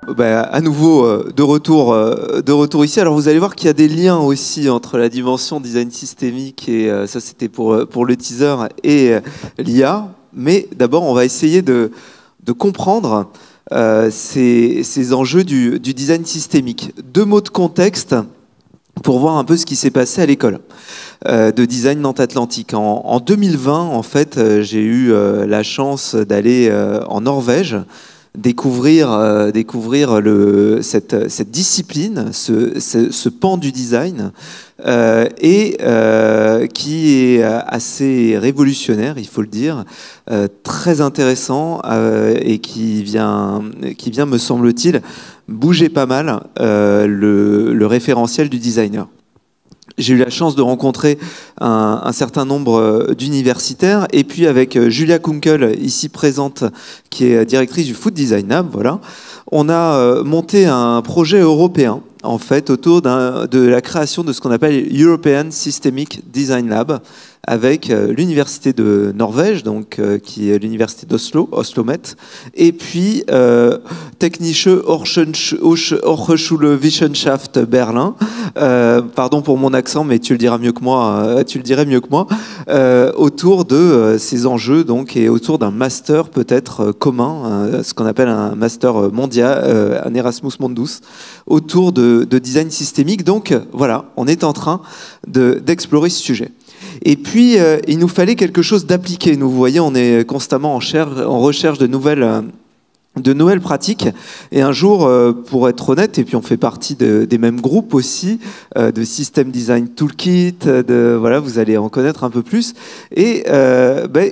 À nouveau de retour ici. Alors vous allez voir qu'il y a des liens aussi entre la dimension design systémique et ça c'était pour le teaser et l'IA. Mais d'abord on va essayer de comprendre ces enjeux du design systémique. Deux mots de contexte pour voir un peu ce qui s'est passé à l'école de design Nantes-Atlantique. En 2020, en fait, j'ai eu la chance d'aller en Norvège, découvrir cette discipline, ce pan du design, qui est assez révolutionnaire, il faut le dire, très intéressant et qui vient, me semble-t-il, bouger pas mal le référentiel du designer. J'ai eu la chance de rencontrer un certain nombre d'universitaires et puis avec Julia Kunkel, ici présente, qui est directrice du Food Design Lab, voilà, on a monté un projet européen en fait autour de la création de ce qu'on appelle European Systemic Design Lab avec l'université de Norvège, donc qui est l'université d'Oslo, Oslomet, et puis Technische Hochschule Wissenschaft Berlin. Pardon pour mon accent, mais tu le diras mieux que moi. Tu le dirais mieux que moi. Autour de ces enjeux, donc, et autour d'un master peut-être commun, ce qu'on appelle un master mondial, un Erasmus Mundus, autour de design systémique. Donc voilà, on est en train d'explorer ce sujet. Et puis, il nous fallait quelque chose d'appliqué. Nous, vous voyez, on est constamment en recherche de nouvelles pratiques. Et un jour, pour être honnête, et puis on fait partie des mêmes groupes aussi, de System Design Toolkit, voilà, vous allez en connaître un peu plus. Et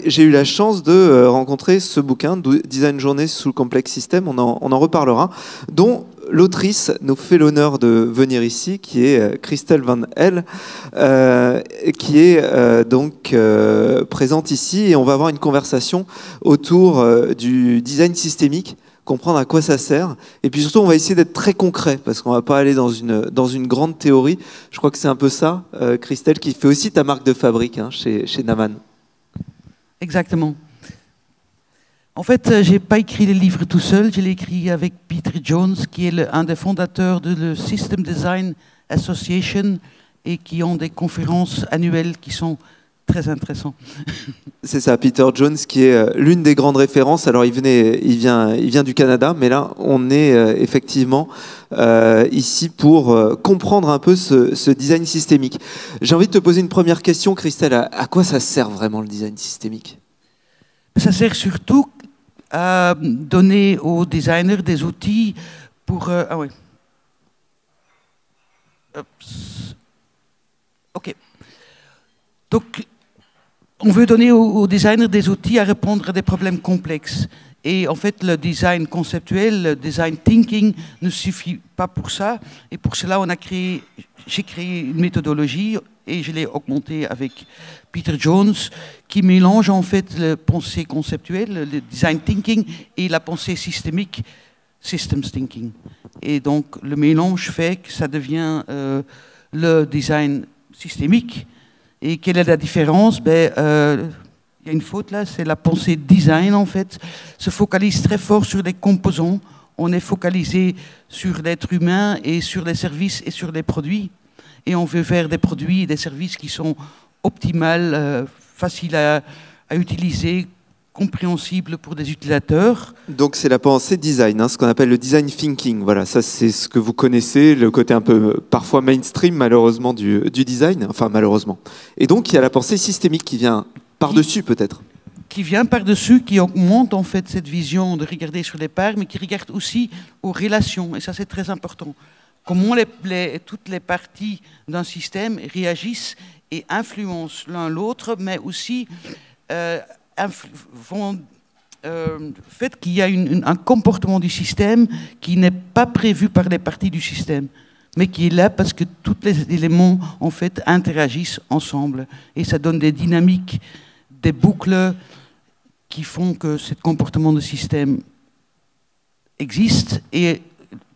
j'ai eu la chance de rencontrer ce bouquin, Design Journée sous le complexe système, on en reparlera, dont l'autrice nous fait l'honneur de venir ici, qui est Christelle Van Helle, qui est donc présente ici, et on va avoir une conversation autour du design systémique, comprendre à quoi ça sert, et puis surtout on va essayer d'être très concret, parce qu'on va pas aller dans une grande théorie. Je crois que c'est un peu ça, Christelle, qui fait aussi ta marque de fabrique hein, chez Naman. Exactement. En fait, je n'ai pas écrit le livre tout seul, je l'ai écrit avec Peter Jones, qui est un des fondateurs de la System Design Association et qui ont des conférences annuelles qui sont très intéressantes. C'est ça, Peter Jones, qui est l'une des grandes références. Alors, il vient du Canada, mais là, on est effectivement ici pour comprendre un peu ce design systémique. J'ai envie de te poser une première question, Christelle. À quoi ça sert vraiment le design systémique ? Ça sert surtout à donner aux designers des outils pour... ah oui. OK. Donc, on veut donner aux designers des outils à répondre à des problèmes complexes. Et en fait, le design conceptuel, le design thinking ne suffit pas pour ça. Et pour cela, j'ai créé une méthodologie et je l'ai augmentée avec Peter Jones, qui mélange en fait la pensée conceptuelle, le design thinking, et la pensée systémique, systems thinking. Et donc, le mélange fait que ça devient le design systémique. Et quelle est la différence ? Il y a une faute là, c'est la pensée design en fait, se focalise très fort sur les composants. On est focalisé sur l'être humain et sur les services et sur les produits. Et on veut faire des produits et des services qui sont optimales, faciles à utiliser, compréhensibles pour des utilisateurs. Donc c'est la pensée design, hein, ce qu'on appelle le design thinking. Voilà, ça c'est ce que vous connaissez, le côté un peu parfois mainstream malheureusement du design, enfin malheureusement. Et donc il y a la pensée systémique qui vient par-dessus peut-être. Qui vient par-dessus, qui augmente en fait cette vision de regarder sur les parts, mais qui regarde aussi aux relations, et ça c'est très important. Comment toutes les parties d'un système réagissent et influencent l'un l'autre, mais aussi fait qu'il y a un comportement du système qui n'est pas prévu par les parties du système, mais qui est là parce que tous les éléments en fait interagissent ensemble et ça donne des dynamiques, des boucles qui font que ce comportement de système existe. Et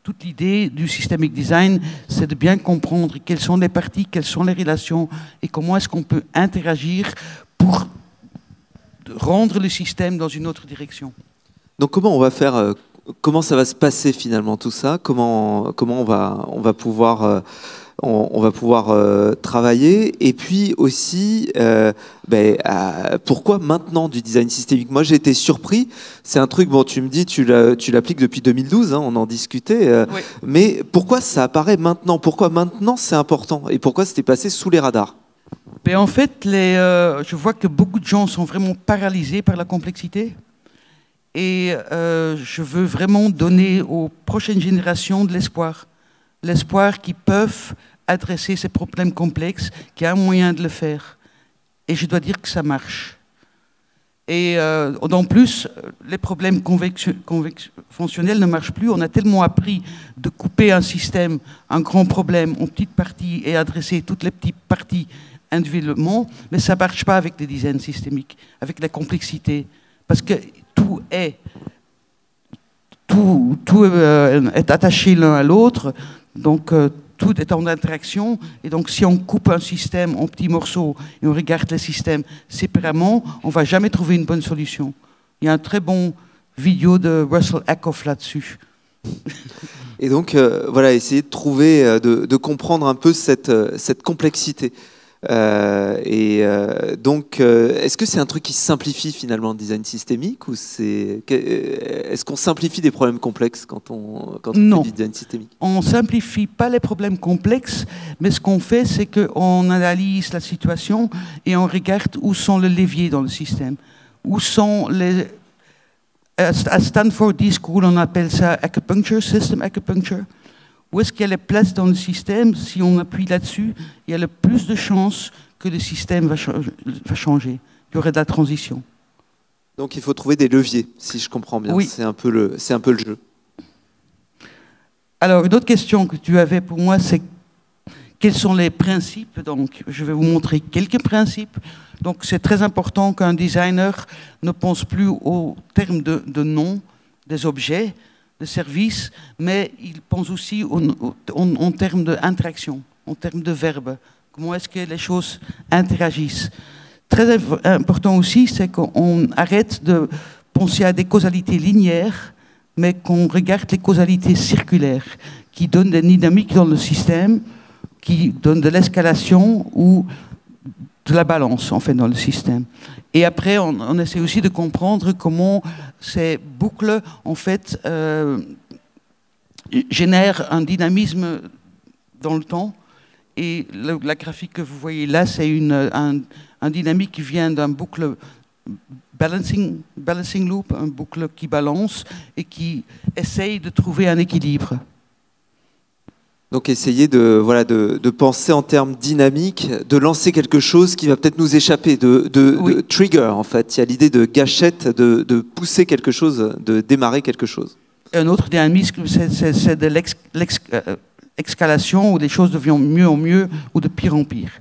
toute l'idée du systemic design, c'est de bien comprendre quelles sont les parties, quelles sont les relations et comment est-ce qu'on peut interagir pour rendre le système dans une autre direction. Donc comment on va faire comment ça va se passer finalement tout ça? Comment on va pouvoir travailler, et puis aussi pourquoi maintenant du design systémique? Moi j'ai été surpris, c'est un truc, bon tu me dis tu l'appliques depuis 2012, hein, on en discutait, Oui. mais pourquoi ça apparaît maintenant? Pourquoi maintenant c'est important? Et pourquoi c'était passé sous les radars? Mais en fait, je vois que beaucoup de gens sont vraiment paralysés par la complexité. Et je veux vraiment donner aux prochaines générations de l'espoir. L'espoir qu'ils peuvent adresser ces problèmes complexes, qu'il y a un moyen de le faire. Et je dois dire que ça marche. Et en plus, les problèmes conventionnels ne marchent plus. On a tellement appris de couper un système, un grand problème, en petites parties et adresser toutes les petites parties individuellement, mais ça ne marche pas avec les designs systémiques, avec la complexité. Parce que tout est attaché l'un à l'autre, donc tout est en interaction. Et donc si on coupe un système en petits morceaux et on regarde les systèmes séparément, on ne va jamais trouver une bonne solution. Il y a un très bon vidéo de Russell Ackoff là-dessus. Et donc voilà, essayer de trouver, de comprendre un peu cette complexité. Donc, est-ce que c'est un truc qui simplifie finalement le design systémique, ou est-ce qu'on simplifie des problèmes complexes quand on fait du design systémique? On ne simplifie pas les problèmes complexes, mais ce qu'on fait, c'est qu'on analyse la situation et on regarde où sont les leviers dans le système, où sont les... À Stanford D-School, on appelle ça acupuncture, system acupuncture. Où est-ce qu'il y a les places dans le système? Si on appuie là-dessus, il y a le plus de chances que le système va changer. Il y aurait de la transition. Donc il faut trouver des leviers, si je comprends bien. Oui. C'est un peu le jeu. Alors, une autre question que tu avais pour moi, c'est quels sont les principes? Donc, je vais vous montrer quelques principes. Donc, c'est très important qu'un designer ne pense plus au terme de nom des objets, de services, mais il pense aussi en termes d'interaction, en termes de verbes. Comment est-ce que les choses interagissent? Très important aussi, c'est qu'on arrête de penser à des causalités linéaires, mais qu'on regarde les causalités circulaires, qui donnent des dynamiques dans le système, qui donnent de l'escalation ou de la balance, en fait, dans le système. Et après, on essaie aussi de comprendre comment ces boucles, en fait, génèrent un dynamisme dans le temps. Et la graphique que vous voyez là, c'est un dynamique qui vient d'un boucle balancing loop, un boucle qui balance et qui essaye de trouver un équilibre. Donc essayer de penser en termes dynamiques, de lancer quelque chose qui va peut-être nous échapper, de trigger en fait. Il y a l'idée de gâchette, de pousser quelque chose, de démarrer quelque chose. Un autre dynamisme, c'est de l'escalation où les choses deviennent mieux en mieux ou de pire en pire.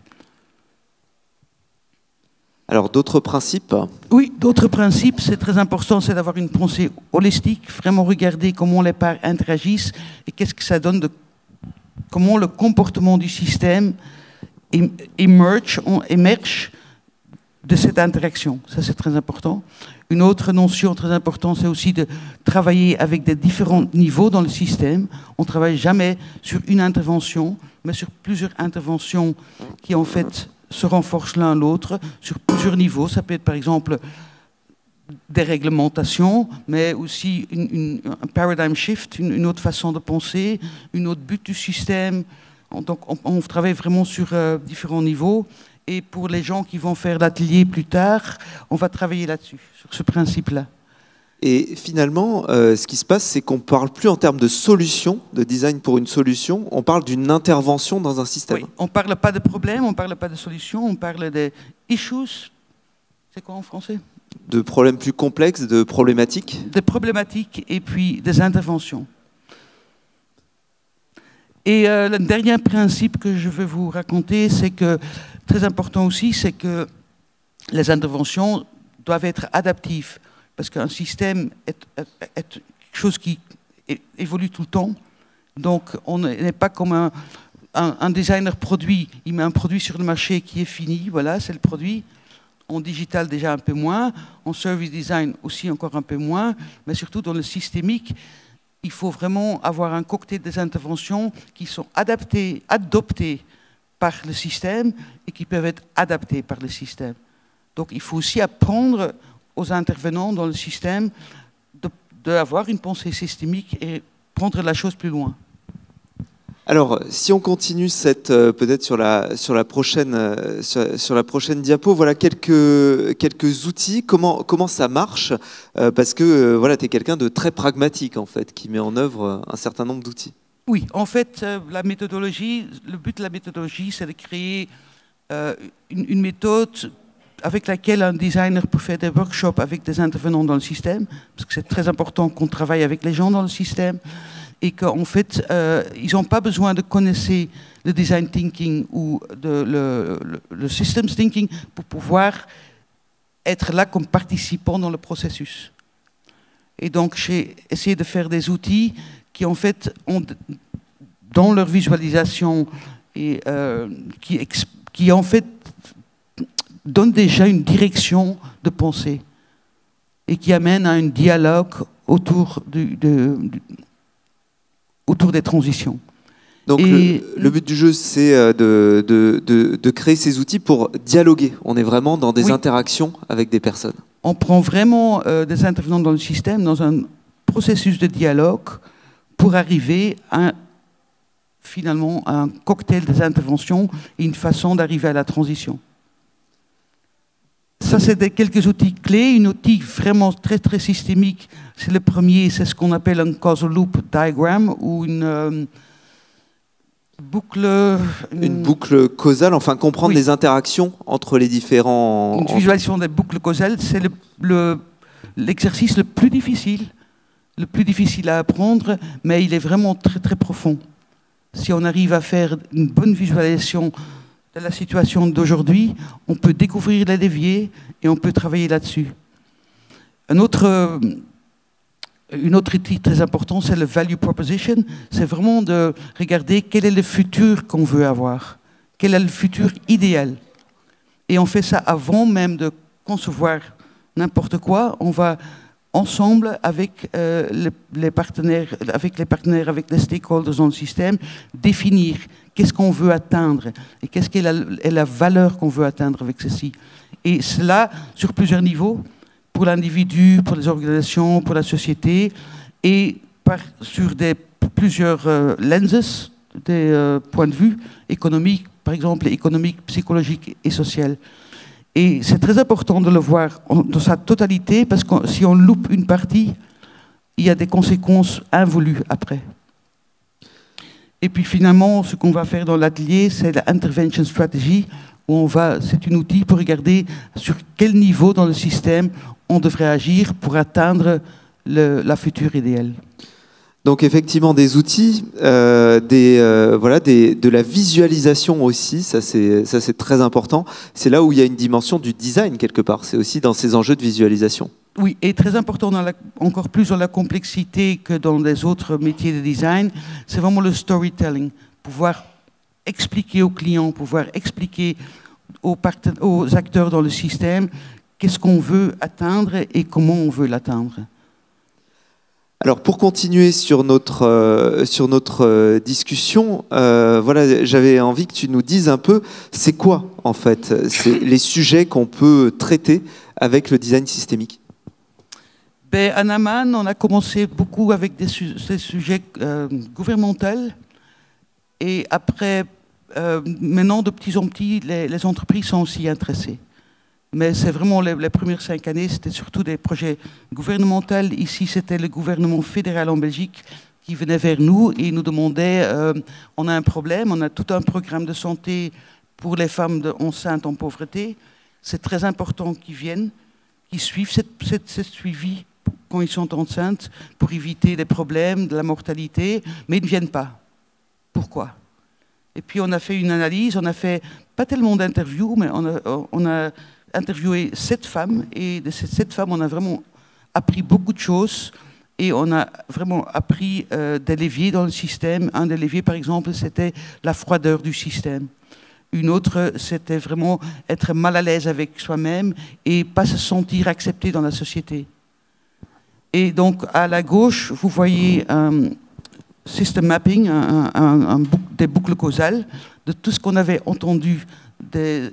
Alors d'autres principes? Oui, d'autres principes, c'est très important, c'est d'avoir une pensée holistique, vraiment regarder comment les parts interagissent et qu'est-ce que ça donne comment le comportement du système émerge de cette interaction. Ça, c'est très important. Une autre notion très importante, c'est aussi de travailler avec des différents niveaux dans le système. On ne travaille jamais sur une intervention, mais sur plusieurs interventions qui, en fait, se renforcent l'un l'autre sur plusieurs niveaux. Ça peut être, par exemple, des réglementations, mais aussi un paradigm shift, une autre façon de penser, une autre but du système. Donc, on travaille vraiment sur différents niveaux. Et pour les gens qui vont faire l'atelier plus tard, on va travailler là-dessus, sur ce principe-là. Et finalement, ce qui se passe, c'est qu'on ne parle plus en termes de solution, de design pour une solution, on parle d'une intervention dans un système. Oui, on ne parle pas de problème, on ne parle pas de solution, on parle des issues. C'est quoi en français? De problèmes plus complexes, de problématiques? Des problématiques et puis des interventions. Et le dernier principe que je veux vous raconter, c'est que, très important aussi, c'est que les interventions doivent être adaptives. Parce qu'un système est quelque chose qui évolue tout le temps. Donc, on n'est pas comme un designer produit. Il met un produit sur le marché qui est fini, voilà, c'est le produit. En digital déjà un peu moins, en service design aussi encore un peu moins, mais surtout dans le systémique, il faut vraiment avoir un cocktail des interventions qui sont adoptées par le système et qui peuvent être adaptées par le système. Donc il faut aussi apprendre aux intervenants dans le système d'avoir une pensée systémique et prendre la chose plus loin. Alors, si on continue peut-être sur la prochaine diapo, voilà quelques outils. Comment ça marche parce que voilà, tu es quelqu'un de très pragmatique en fait, qui met en œuvre un certain nombre d'outils. Oui, en fait, la méthodologie, le but de la méthodologie, c'est de créer une méthode avec laquelle un designer peut faire des workshops avec des intervenants dans le système, parce que c'est très important qu'on travaille avec les gens dans le système, et qu'en fait, ils n'ont pas besoin de connaître le design thinking ou le systems thinking pour pouvoir être là comme participant dans le processus. Et donc, j'ai essayé de faire des outils qui, en fait, ont dans leur visualisation et qui en fait donnent déjà une direction de pensée et qui amènent à un dialogue autour des transitions. Donc le but du jeu, c'est de créer ces outils pour dialoguer. On est vraiment dans des interactions avec des personnes. On prend vraiment des intervenants dans le système, dans un processus de dialogue, pour arriver finalement à un cocktail des interventions et une façon d'arriver à la transition. Ça, c'est quelques outils clés. Un outil vraiment très, très systémique, c'est le premier, c'est ce qu'on appelle un causal loop diagram, ou une boucle... Une boucle causale, enfin comprendre les interactions entre les différents... Une visualisation des boucles causales, c'est l'exercice le plus difficile à apprendre, mais il est vraiment très, très profond. Si on arrive à faire une bonne visualisation de la situation d'aujourd'hui, on peut découvrir les leviers et on peut travailler là-dessus. Une autre outil très important, c'est le value proposition. C'est vraiment de regarder quel est le futur qu'on veut avoir, quel est le futur idéal. Et on fait ça avant même de concevoir n'importe quoi. On va ensemble avec les partenaires, avec les stakeholders dans le système, définir qu'est-ce qu'on veut atteindre et qu'est-ce est la valeur qu'on veut atteindre avec ceci. Et cela sur plusieurs niveaux, pour l'individu, pour les organisations, pour la société, et sur plusieurs lenses, des points de vue économiques, par exemple économique, psychologique et social. Et c'est très important de le voir dans sa totalité, parce que si on loupe une partie, il y a des conséquences involues après. Et puis finalement, ce qu'on va faire dans l'atelier, c'est l'intervention strategy, où c'est un outil pour regarder sur quel niveau dans le système on devrait agir pour atteindre la future idéale. Donc effectivement des outils, de la visualisation aussi, ça c'est très important. C'est là où il y a une dimension du design quelque part, c'est aussi dans ces enjeux de visualisation. Oui, et très important, encore plus dans la complexité que dans les autres métiers de design, c'est vraiment le storytelling, pouvoir expliquer aux clients, pouvoir expliquer aux acteurs dans le système qu'est-ce qu'on veut atteindre et comment on veut l'atteindre. Alors pour continuer sur notre discussion, j'avais envie que tu nous dises un peu, c'est quoi en fait les sujets qu'on peut traiter avec le design systémique? À Naman, on a commencé beaucoup avec ces sujets gouvernementaux, et après, maintenant de petit en petit, les entreprises sont aussi intéressées. Mais c'est vraiment les premières 5 années, c'était surtout des projets gouvernementaux. Ici, c'était le gouvernement fédéral en Belgique qui venait vers nous et nous demandait on a un problème, on a tout un programme de santé pour les femmes enceintes en pauvreté. C'est très important qu'ils viennent, qu'ils suivent cette suivi quand ils sont enceintes pour éviter des problèmes, de la mortalité, mais ils ne viennent pas. Pourquoi? Et puis on a fait une analyse, on a fait pas tellement d'interviews, mais on a interviewé 7 femmes, et de ces 7 femmes, on a vraiment appris beaucoup de choses, et on a vraiment appris des leviers dans le système. Un des leviers, par exemple, c'était la froideur du système. Une autre, c'était vraiment être mal à l'aise avec soi-même et pas se sentir accepté dans la société. Et donc, à la gauche, vous voyez un system mapping, des boucles causales de tout ce qu'on avait entendu des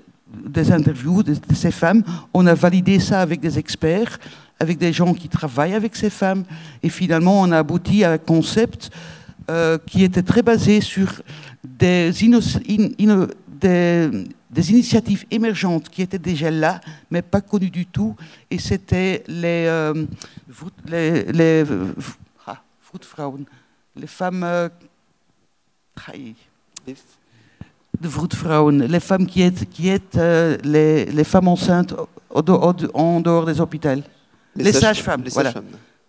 interviews de ces femmes. On a validé ça avec des experts, avec des gens qui travaillent avec ces femmes. Et finalement, on a abouti à un concept qui était très basé sur des initiatives émergentes qui étaient déjà là, mais pas connues du tout. Et c'était les Vroedvrouwen, les femmes de Vroedvrouwen, les femmes qui aident les femmes enceintes en dehors des hôpitaux. Les sages-femmes, voilà.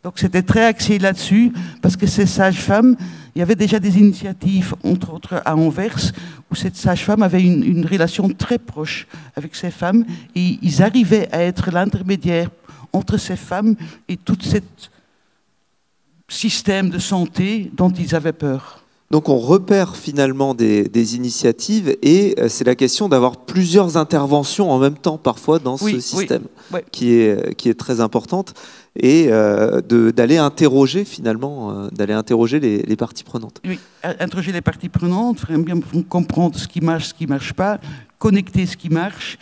Donc c'était très axé là-dessus, parce que ces sages-femmes, il y avait déjà des initiatives, entre autres à Anvers, où cette sage-femme avait une relation très proche avec ces femmes, et ils arrivaient à être l'intermédiaire entre ces femmes et tout ce système de santé dont ils avaient peur. Donc on repère finalement des initiatives et c'est la question d'avoir plusieurs interventions en même temps parfois dans ce système qui est très importante et d'aller interroger finalement, d'aller interroger les parties prenantes. Oui, interroger les parties prenantes, bien comprendre ce qui marche pas, connecter ce qui marche.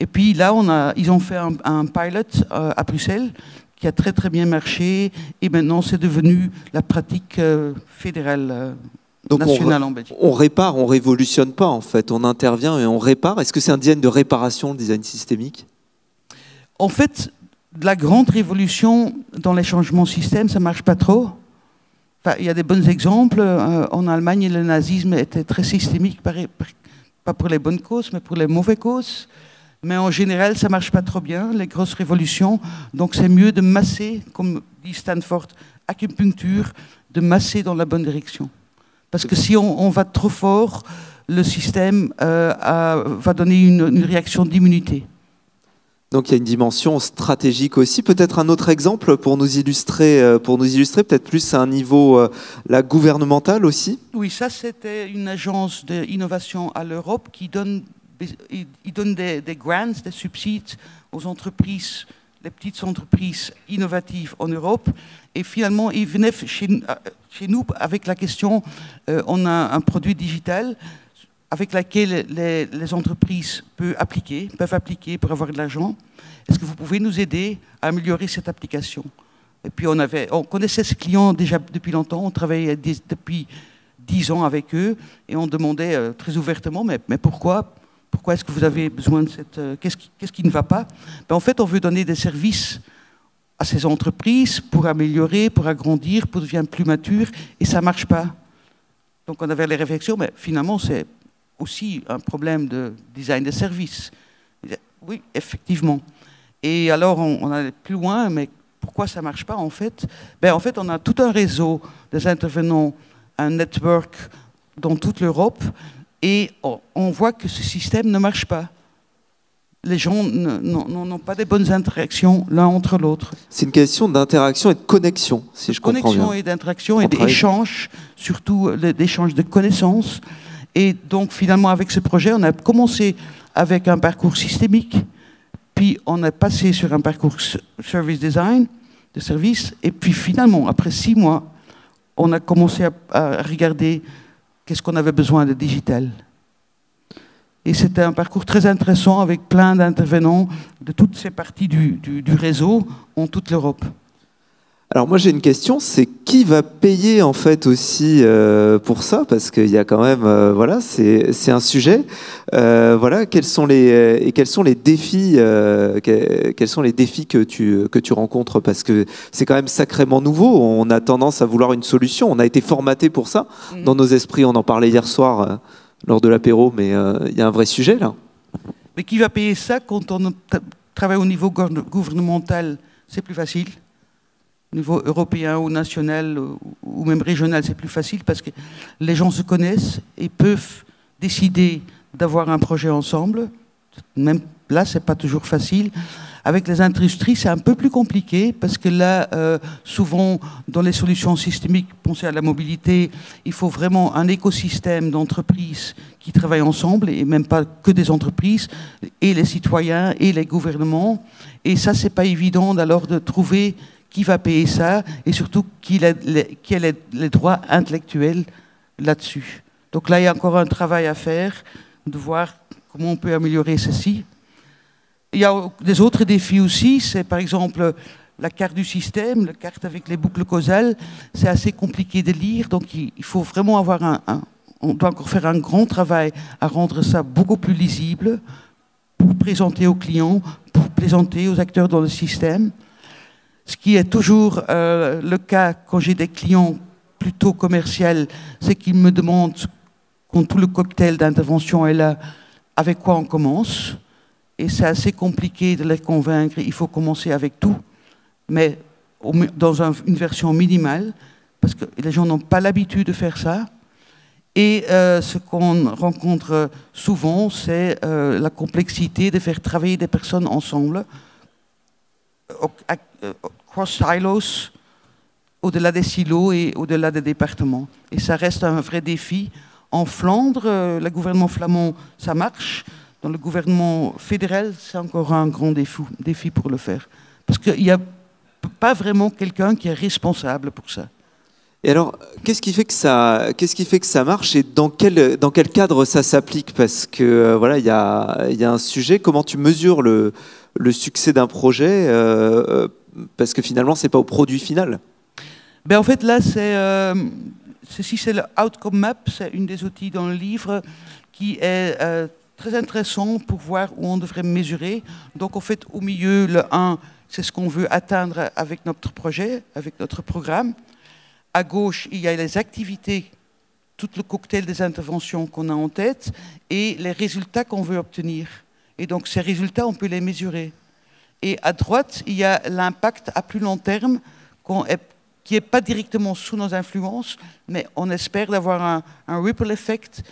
Et puis là, ils ont fait un pilot à Bruxelles qui a très très bien marché et maintenant c'est devenu la pratique fédérale. Donc on répare, on révolutionne pas en fait, on intervient et on répare. Est-ce que c'est un design de réparation, le design systémique? En fait, la grande révolution dans les changements système, ça marche pas trop. Enfin, il y a des bons exemples. En Allemagne, le nazisme était très systémique, pas pour les bonnes causes, mais pour les mauvaises causes. Mais en général, ça marche pas trop bien, les grosses révolutions. Donc c'est mieux de masser, comme dit Stanford, acupuncture, de masser dans la bonne direction. Parce que si on va trop fort, le système va donner une réaction d'immunité. Donc il y a une dimension stratégique aussi. Peut-être un autre exemple pour nous illustrer peut-être plus à un niveau gouvernemental aussi. Oui, ça c'était une agence d'innovation à l'Europe qui donne des grants, des subsides aux entreprises, les petites entreprises innovatives en Europe. Et finalement, ils venaient chez nous avec la question, on a un produit digital avec lequel les entreprises peuvent appliquer pour avoir de l'argent. Est-ce que vous pouvez nous aider à améliorer cette application? Et puis on connaissait ces clients déjà depuis longtemps, on travaillait depuis 10 ans avec eux et on demandait très ouvertement, mais pourquoi est-ce que vous avez besoin de cette... Qu'est-ce qui ne va pas? En fait, on veut donner des services à ces entreprises pour améliorer, pour agrandir, pour devenir plus mature, et ça ne marche pas. Donc on avait les réflexions, mais finalement c'est aussi un problème de design de service. Oui, effectivement. Et alors on allait plus loin, mais pourquoi ça ne marche pas en fait? En fait, on a tout un réseau des intervenants, un network dans toute l'Europe, et on voit que ce système ne marche pas. Les gens n'ont pas de bonnes interactions l'un entre l'autre. C'est une question d'interaction et de connexion, si je comprends bien. Connexion et d'interaction et d'échange, surtout d'échange de connaissances. Et donc finalement avec ce projet, on a commencé avec un parcours systémique, puis on a passé sur un parcours service design, de service, et puis finalement, après 6 mois, on a commencé à regarder qu'est-ce qu'on avait besoin de digital. Et c'était un parcours très intéressant avec plein d'intervenants de toutes ces parties du réseau en toute l'Europe. Alors moi j'ai une question, c'est qui va payer en fait aussi pour ça? Parce qu'il y a quand même, voilà, c'est un sujet. Voilà, quels sont les défis, quels sont les défis que tu rencontres? Parce que c'est quand même sacrément nouveau. On a tendance à vouloir une solution. On a été formaté pour ça dans nos esprits. On en parlait hier soir lors de l'apéro, mais il y a un vrai sujet là. Mais qui va payer ça quand on travaille au niveau gouvernemental? C'est plus facile. Au niveau européen ou national ou même régional, c'est plus facile parce que les gens se connaissent et peuvent décider d'avoir un projet ensemble. Même là, c'est pas toujours facile. Avec les industries, c'est un peu plus compliqué parce que là, souvent, dans les solutions systémiques, pensez à la mobilité, il faut vraiment un écosystème d'entreprises qui travaillent ensemble, et même pas que des entreprises, et les citoyens et les gouvernements. Et ça, c'est pas évident alors de trouver qui va payer ça, et surtout qui a les droits intellectuels là-dessus. Donc là, il y a encore un travail à faire, de voir comment on peut améliorer ceci. Il y a des autres défis aussi, c'est par exemple la carte du système, la carte avec les boucles causales, c'est assez compliqué de lire, donc il faut vraiment avoir on doit encore faire un grand travail à rendre ça beaucoup plus lisible pour présenter aux clients, pour présenter aux acteurs dans le système. Ce qui est toujours le cas quand j'ai des clients plutôt commerciaux, c'est qu'ils me demandent, quand tout le cocktail d'intervention est là, avec quoi on commence. Et c'est assez compliqué de les convaincre, il faut commencer avec tout, mais dans une version minimale, parce que les gens n'ont pas l'habitude de faire ça. Et ce qu'on rencontre souvent, c'est la complexité de faire travailler des personnes ensemble, cross silos, au-delà des silos et au-delà des départements. Et ça reste un vrai défi. En Flandre, le gouvernement flamand, ça marche. Dans le gouvernement fédéral, c'est encore un grand défi pour le faire. Parce qu'il n'y a pas vraiment quelqu'un qui est responsable pour ça. Et alors, qu'est-ce qui fait que ça marche et dans quel cadre ça s'applique? Parce que voilà, il y a un sujet. Comment tu mesures le succès d'un projet parce que finalement, c'est pas au produit final. Ben en fait, là, ceci, c'est le Outcome Map. C'est une des outils dans le livre qui est très intéressant pour voir où on devrait mesurer. Donc, en fait, au milieu, le 1, c'est ce qu'on veut atteindre avec notre projet, avec notre programme. À gauche, il y a les activités, tout le cocktail des interventions qu'on a en tête et les résultats qu'on veut obtenir. Et donc, ces résultats, on peut les mesurer. Et à droite, il y a l'impact à plus long terme qui n'est pas directement sous nos influences, mais on espère d'avoir un ripple effect,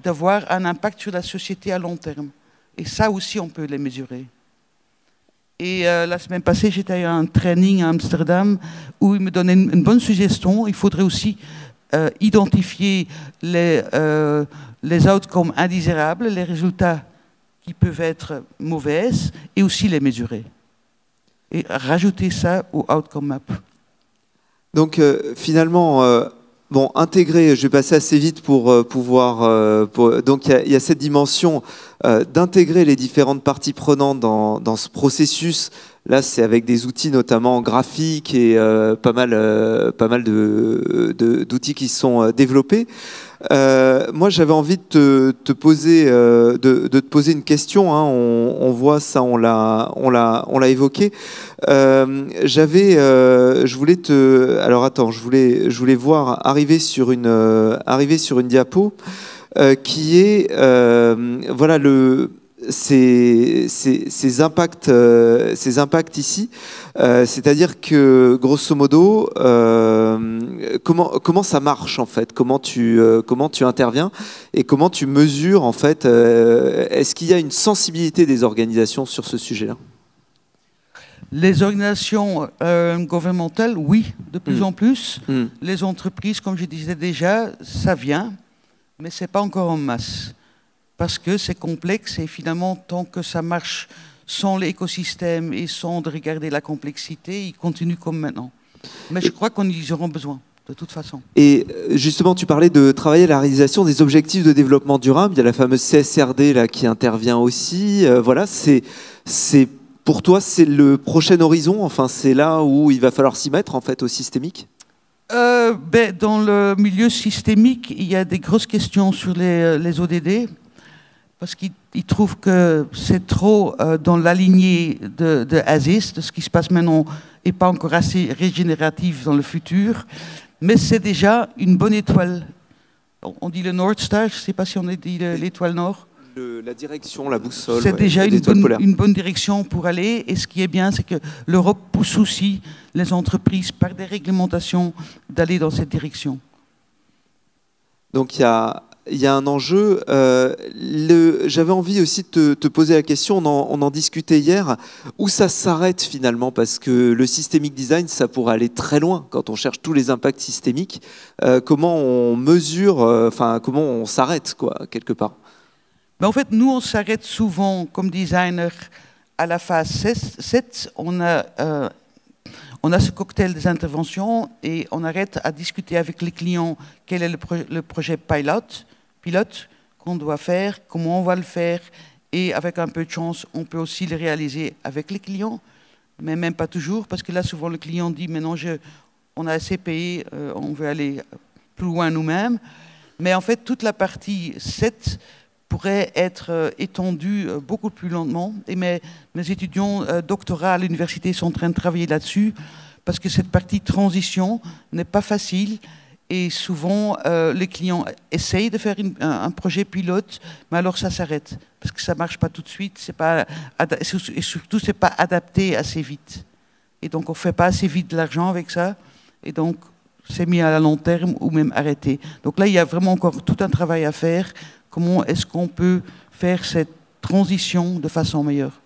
d'avoir un impact sur la société à long terme. Et ça aussi, on peut les mesurer. Et la semaine passée, j'étais à un training à Amsterdam où il me donnait une bonne suggestion. Il faudrait aussi identifier les outcomes indésirables, les résultats qui peuvent être mauvais, et aussi les mesurer. Et rajouter ça au Outcome Map. Donc finalement, bon, intégrer, je vais passer assez vite pour pouvoir... donc il y a cette dimension d'intégrer les différentes parties prenantes dans ce processus. Là, c'est avec des outils notamment graphiques et pas mal d'outils qui sont développés. Moi, j'avais envie de te poser une question. Hein. On voit ça, on l'a évoqué. Je voulais voir arriver sur une diapo qui est voilà ces impacts ici. C'est-à-dire que grosso modo, comment ça marche en fait, comment tu interviens et comment tu mesures en fait. Est-ce qu'il y a une sensibilité des organisations sur ce sujet-là? Les organisations gouvernementales, oui, de plus en plus. Les entreprises, comme je disais déjà, ça vient, mais ce n'est pas encore en masse. Parce que c'est complexe et finalement, tant que ça marche sans l'écosystème et sans de regarder la complexité, ils continuent comme maintenant. Mais je crois qu'ils auront besoin, de toute façon. Et justement, tu parlais de travailler à la réalisation des objectifs de développement durable. Il y a la fameuse CSRD là, qui intervient aussi. Voilà, pour toi, c'est le prochain horizon. Enfin, c'est là où il va falloir s'y mettre en fait, au systémique. Dans le milieu systémique, il y a des grosses questions sur les ODD. Parce qu'ils trouvent que c'est trop dans la lignée de ASIS, de ce qui se passe maintenant, et pas encore assez régénératif dans le futur. Mais c'est déjà une bonne étoile. On dit le North Star, je ne sais pas si on a dit l'étoile Nord. La direction, la boussole. C'est déjà une bonne direction pour aller. Et ce qui est bien, c'est que l'Europe pousse aussi les entreprises par des réglementations d'aller dans cette direction. Donc il y a il y a un enjeu. J'avais envie aussi de te poser la question, on en discutait hier, où ça s'arrête finalement, parce que le systemic design, ça pourrait aller très loin quand on cherche tous les impacts systémiques. Comment on mesure, comment on s'arrête, quoi, quelque part? Mais en fait, nous, on s'arrête souvent comme designer à la phase 7. On a ce cocktail des interventions et on arrête à discuter avec les clients quel est le projet pilote qu'on doit faire, comment on va le faire, et avec un peu de chance, on peut aussi le réaliser avec les clients, mais même pas toujours, parce que là, souvent, le client dit « mais non, on a assez payé, on veut aller plus loin nous-mêmes ». Mais en fait, toute la partie 7 pourrait être étendue beaucoup plus lentement. Et mes étudiants doctorats à l'université sont en train de travailler là-dessus, parce que cette partie transition n'est pas facile. Et souvent, les clients essayent de faire un projet pilote, mais alors ça s'arrête, parce que ça ne marche pas tout de suite, et surtout, ce n'est pas adapté assez vite. Et donc, on ne fait pas assez vite de l'argent avec ça, et donc, c'est mis à long terme ou même arrêté. Donc là, il y a vraiment encore tout un travail à faire. Comment est-ce qu'on peut faire cette transition de façon meilleure?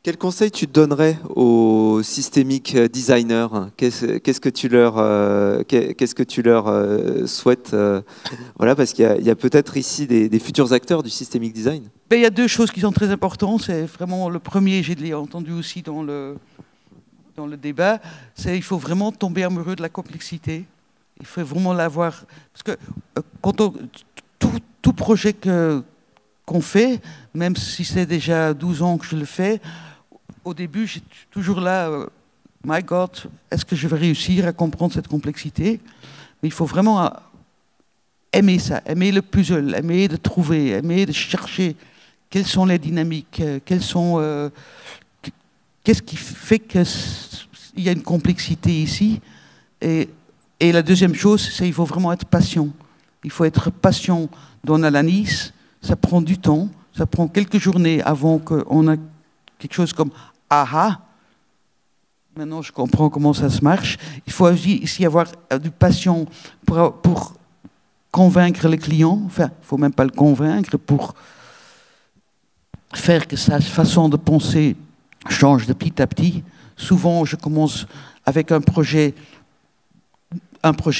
Quel conseil tu donnerais aux systémiques designers? Qu'est-ce que tu leur souhaites? Voilà, parce qu'il y a peut-être ici des futurs acteurs du systemic design. Ben, il y a deux choses qui sont très importantes. C'est vraiment le premier, je l'ai entendu aussi dans le débat, c'est qu'il faut vraiment tomber amoureux de la complexité. Il faut vraiment l'avoir. Parce que quand tout projet qu'on fait, même si c'est déjà 12 ans que je le fais, au début, j'ai toujours là, my God, est-ce que je vais réussir à comprendre cette complexité? Mais il faut vraiment aimer ça, aimer le puzzle, aimer de trouver, aimer de chercher quelles sont les dynamiques, qu'est-ce qui fait qu'il y a une complexité ici. Et la deuxième chose, c'est qu'il faut vraiment être patient. Il faut être patient dans l'analyse. Ça prend du temps. Ça prend quelques journées avant qu'on ait quelque chose comme « aha ». Maintenant, je comprends comment ça se marche. Il faut aussi avoir du patient pour convaincre le client. Enfin, il ne faut même pas le convaincre pour faire que sa façon de penser change de petit à petit. Souvent, je commence avec un projet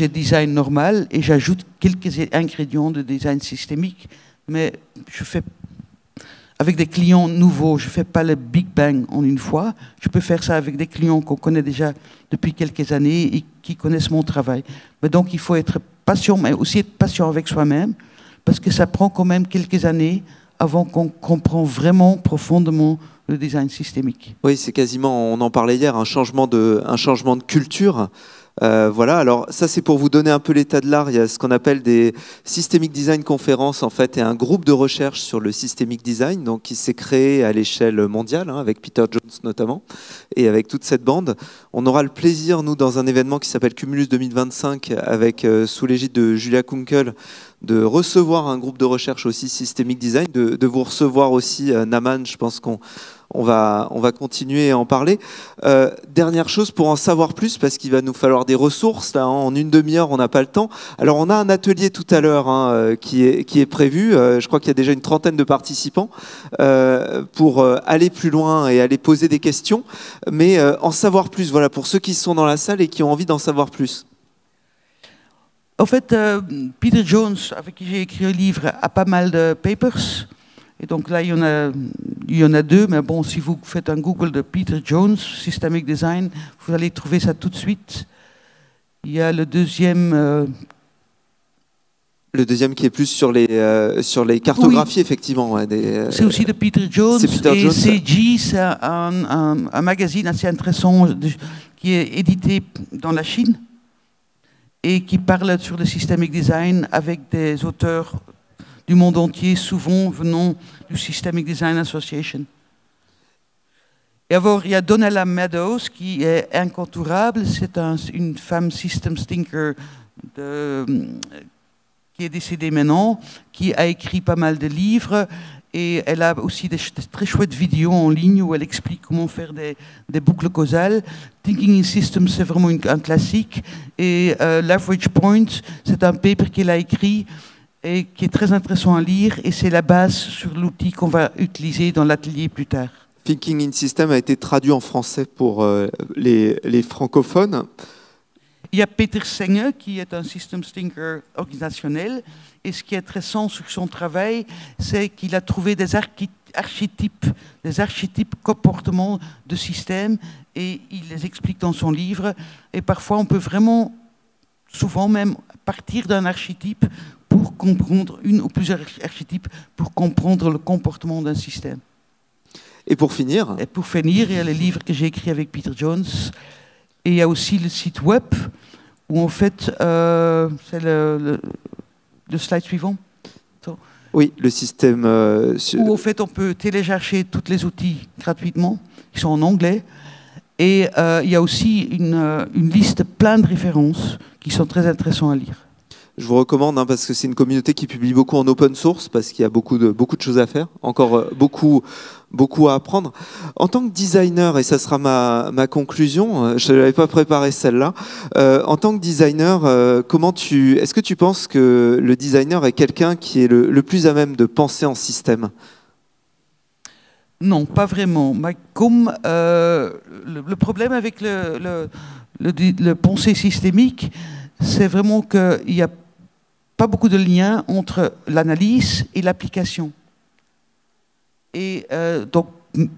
design normal et j'ajoute quelques ingrédients de design systémique, mais je fais avec des clients nouveaux, je ne fais pas le Big Bang en une fois. Je peux faire ça avec des clients qu'on connaît déjà depuis quelques années et qui connaissent mon travail. Mais donc, il faut être patient, mais aussi être patient avec soi-même, parce que ça prend quand même quelques années avant qu'on comprenne vraiment profondément le design systémique. Oui, c'est quasiment, on en parlait hier, un changement de culture. Voilà, alors ça c'est pour vous donner un peu l'état de l'art. Il y a ce qu'on appelle des Systemic Design Conferences en fait, et un groupe de recherche sur le Systemic Design, donc qui s'est créé à l'échelle mondiale, hein, avec Peter Jones notamment, et avec toute cette bande. On aura le plaisir, nous, dans un événement qui s'appelle Cumulus 2025, avec sous l'égide de Julia Kunkel, de recevoir un groupe de recherche aussi Systemic Design, de vous recevoir aussi Naman. Je pense qu'on va continuer à en parler. Dernière chose, pour en savoir plus, parce qu'il va nous falloir des ressources, là, en une demi-heure, on n'a pas le temps. Alors, on a un atelier tout à l'heure hein, qui est prévu. Je crois qu'il y a déjà une trentaine de participants pour aller plus loin et aller poser des questions. Mais en savoir plus, voilà, pour ceux qui sont dans la salle et qui ont envie d'en savoir plus. En fait, Peter Jones, avec qui j'ai écrit un livre, a pas mal de papers. Et donc là, il y en a deux, mais bon, si vous faites un Google de Peter Jones, Systemic Design, vous allez trouver ça tout de suite. Il y a le deuxième... Le deuxième qui est plus sur les cartographies, oui. Effectivement. Ouais, c'est aussi de Peter Jones. Et CG, c'est un magazine assez intéressant qui est édité dans la Chine et qui parle sur le systemic design avec des auteurs du monde entier, souvent venant du Systemic Design Association. Et alors, il y a Donella Meadows, qui est incontournable. C'est une femme systems thinker qui est décédée maintenant, qui a écrit pas mal de livres. Et elle a aussi des très chouettes vidéos en ligne où elle explique comment faire des boucles causales. Thinking in Systems, c'est vraiment un classique. Et Leverage Point, c'est un paper qu'elle a écrit et qui est très intéressant à lire, et c'est la base sur l'outil qu'on va utiliser dans l'atelier plus tard. Thinking in System a été traduit en français pour les francophones. Il y a Peter Senge, qui est un system thinker organisationnel, et ce qui est intéressant sur son travail, c'est qu'il a trouvé des archétypes comportements de systèmes, et il les explique dans son livre. Et parfois, on peut vraiment, souvent même, partir d'un archétype pour comprendre, une ou plusieurs archétypes, pour comprendre le comportement d'un système. Et pour finir, il y a le livre que j'ai écrit avec Peter Jones, et il y a aussi le site web, où en fait, c'est le slide suivant. Oui, le système... Où en fait, on peut télécharger tous les outils gratuitement, qui sont en anglais. Et il y a aussi une liste plein de références qui sont très intéressantes à lire. Je vous recommande, hein, parce que c'est une communauté qui publie beaucoup en open source, parce qu'il y a beaucoup de choses à faire, encore beaucoup à apprendre. En tant que designer, et ça sera ma conclusion, je ne l'avais pas préparé celle-là, en tant que designer, est-ce que tu penses que le designer est quelqu'un qui est le plus à même de penser en système ? Non, pas vraiment. Mais comme le problème avec le pensée systémique, c'est vraiment qu'il n'y a pas beaucoup de lien entre l'analyse et l'application. Et donc,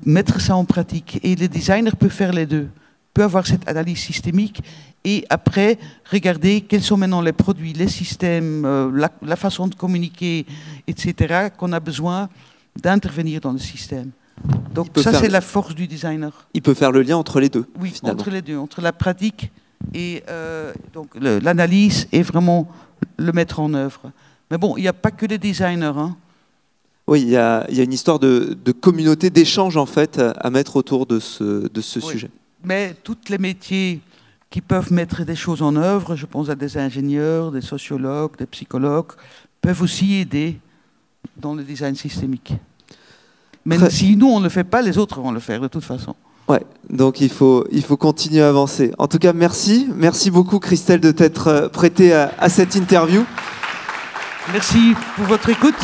mettre ça en pratique. Et le designer peut faire les deux. Peut avoir cette analyse systémique et après regarder quels sont maintenant les produits, les systèmes, la façon de communiquer, etc., qu'on a besoin d'intervenir dans le système. Donc ça, c'est la force du designer. Il peut faire le lien entre les deux. Oui, finalement. Entre les deux, entre la pratique et donc l'analyse et vraiment le mettre en œuvre. Mais bon, il n'y a pas que les designers. Hein. Oui, il y a une histoire de communauté, d'échange en fait, à mettre autour de ce sujet. Mais tous les métiers qui peuvent mettre des choses en œuvre, je pense à des ingénieurs, des sociologues, des psychologues, peuvent aussi aider dans le design systémique. Mais si nous, on ne le fait pas, les autres vont le faire de toute façon. Ouais, donc il faut continuer à avancer. En tout cas, merci. Merci beaucoup, Christelle, de t'être prêtée à cette interview. Merci pour votre écoute.